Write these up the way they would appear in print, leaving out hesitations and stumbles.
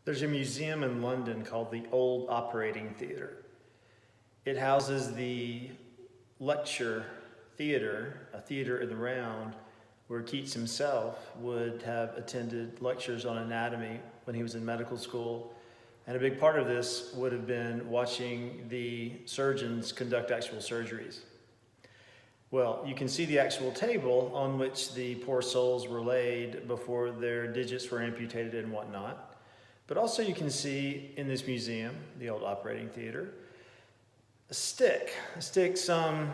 There's a museum in London called the Old Operating Theatre. It houses the lecture theater, a theater in the round, where Keats himself would have attended lectures on anatomy when he was in medical school. And a big part of this would have been watching the surgeons conduct actual surgeries. Well, you can see the actual table on which the poor souls were laid before their digits were amputated and whatnot. But also you can see in this museum, the Old Operating Theater, a stick some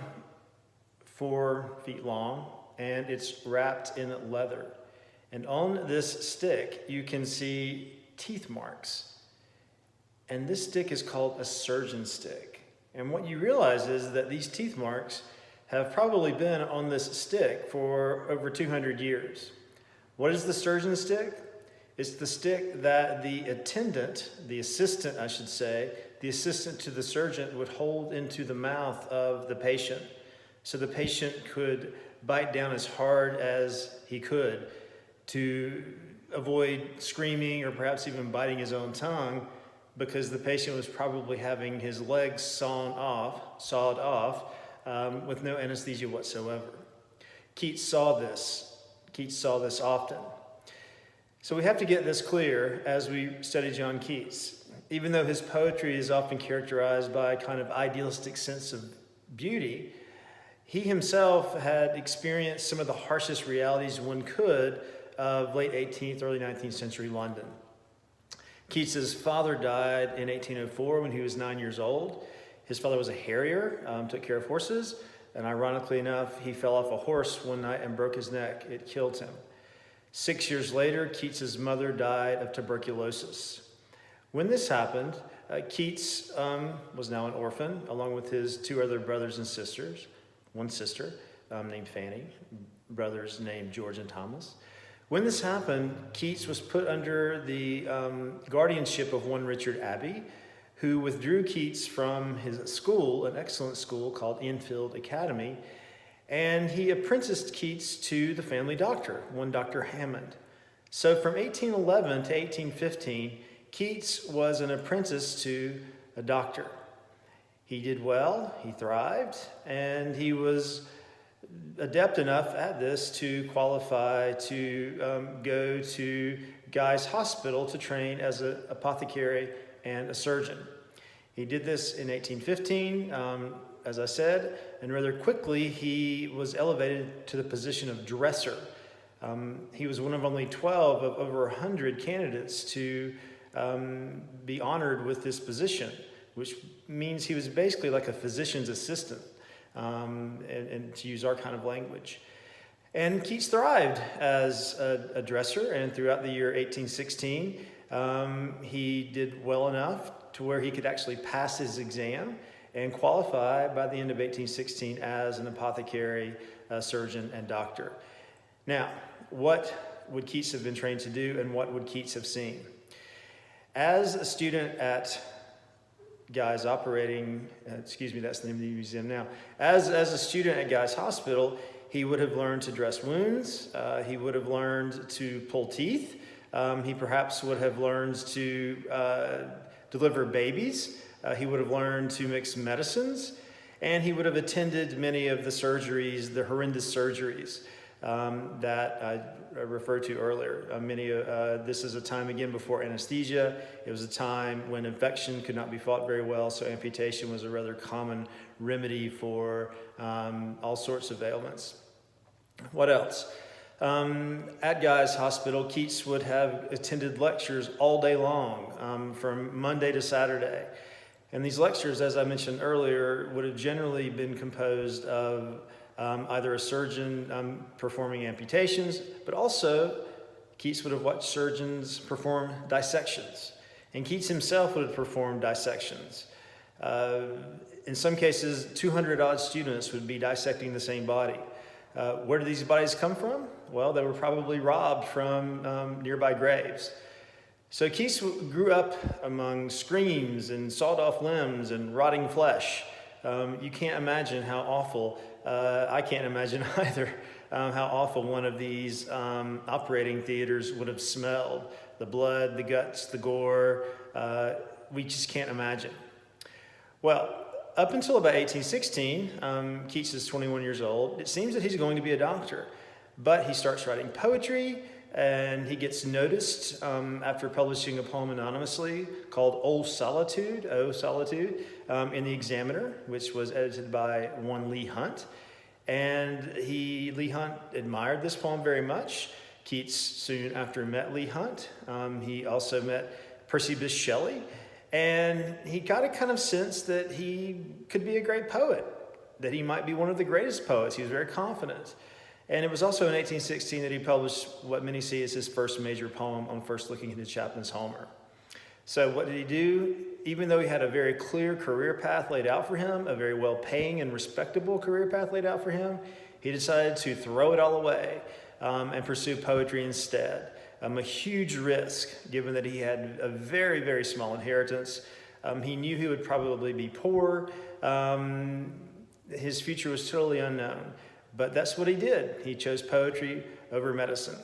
4 feet long, and it's wrapped in leather. And on this stick, you can see teeth marks. And this stick is called a surgeon stick. And what you realize is that these teeth marks have probably been on this stick for over 200 years. What is the surgeon stick? It's the stick that the assistant to the surgeon would hold into the mouth of the patient, so the patient could bite down as hard as he could to avoid screaming or perhaps even biting his own tongue, because the patient was probably having his legs sawed off with no anesthesia whatsoever. Keats saw this often. So we have to get this clear as we study John Keats. Even though his poetry is often characterized by a kind of idealistic sense of beauty, he himself had experienced some of the harshest realities one could of late 18th, early 19th century London. Keats's father died in 1804 when he was 9 years old. His father was a harrier, took care of horses, and ironically enough, he fell off a horse one night and broke his neck. It killed him. 6 years later, Keats's mother died of tuberculosis. When this happened, Keats was now an orphan, along with his 2 other brothers and sisters. One sister named Fanny, brothers named George and Thomas. When this happened, Keats was put under the guardianship of one Richard Abbey, who withdrew Keats from his school, an excellent school called Enfield Academy, and he apprenticed Keats to the family doctor, one Dr. Hammond. So from 1811 to 1815, Keats was an apprentice to a doctor. He did well, he thrived, and he was adept enough at this to qualify to go to Guy's Hospital to train as an apothecary and a surgeon. He did this in 1815, as I said, and rather quickly he was elevated to the position of dresser. He was one of only 12 of over 100 candidates to be honored with this position, which means he was basically like a physician's assistant, and to use our kind of language. And Keats thrived as a dresser, and throughout the year 1816, he did well enough to where he could actually pass his exam and qualify by the end of 1816 as an apothecary, surgeon, and doctor. Now, what would Keats have been trained to do, and what would Keats have seen? As a student at Guy's that's the name of the museum now. As a student at Guy's Hospital, he would have learned to dress wounds. He would have learned to pull teeth. He perhaps would have learned to deliver babies. He would have learned to mix medicines, and he would have attended many of the surgeries, the horrendous surgeries that I referred to earlier. This is a time, again, before anesthesia. It was a time when infection could not be fought very well, so amputation was a rather common remedy for all sorts of ailments. What else? At Guy's Hospital, Keats would have attended lectures all day long, from Monday to Saturday. And these lectures, as I mentioned earlier, would have generally been composed of either a surgeon performing amputations, but also Keats would have watched surgeons perform dissections. And Keats himself would have performed dissections. In some cases, 200-odd students would be dissecting the same body. Where did these bodies come from? Well, they were probably robbed from nearby graves. So Keats grew up among screams and sawed-off limbs and rotting flesh. You can't imagine how awful. I can't imagine either how awful one of these operating theaters would have smelled. The blood, the guts, the gore, we just can't imagine. Well, up until about 1816, Keats is 21 years old. It seems that he's going to be a doctor, but he starts writing poetry, and he gets noticed after publishing a poem anonymously called O Solitude, in the Examiner, which was edited by one Leigh Hunt. And Leigh Hunt admired this poem very much. Keats soon after met Leigh Hunt. He also met Percy Bysshe Shelley. And he got a kind of sense that he could be a great poet, that he might be one of the greatest poets. He was very confident. And it was also in 1816 that he published what many see as his first major poem on first looking into Chapman's Homer. So what did he do? Even though he had a very clear career path laid out for him, a very well-paying and respectable career path laid out for him, he decided to throw it all away and pursue poetry instead. A huge risk, given that he had a very, very small inheritance. He knew he would probably be poor. His future was totally unknown. But that's what he did. He chose poetry over medicine.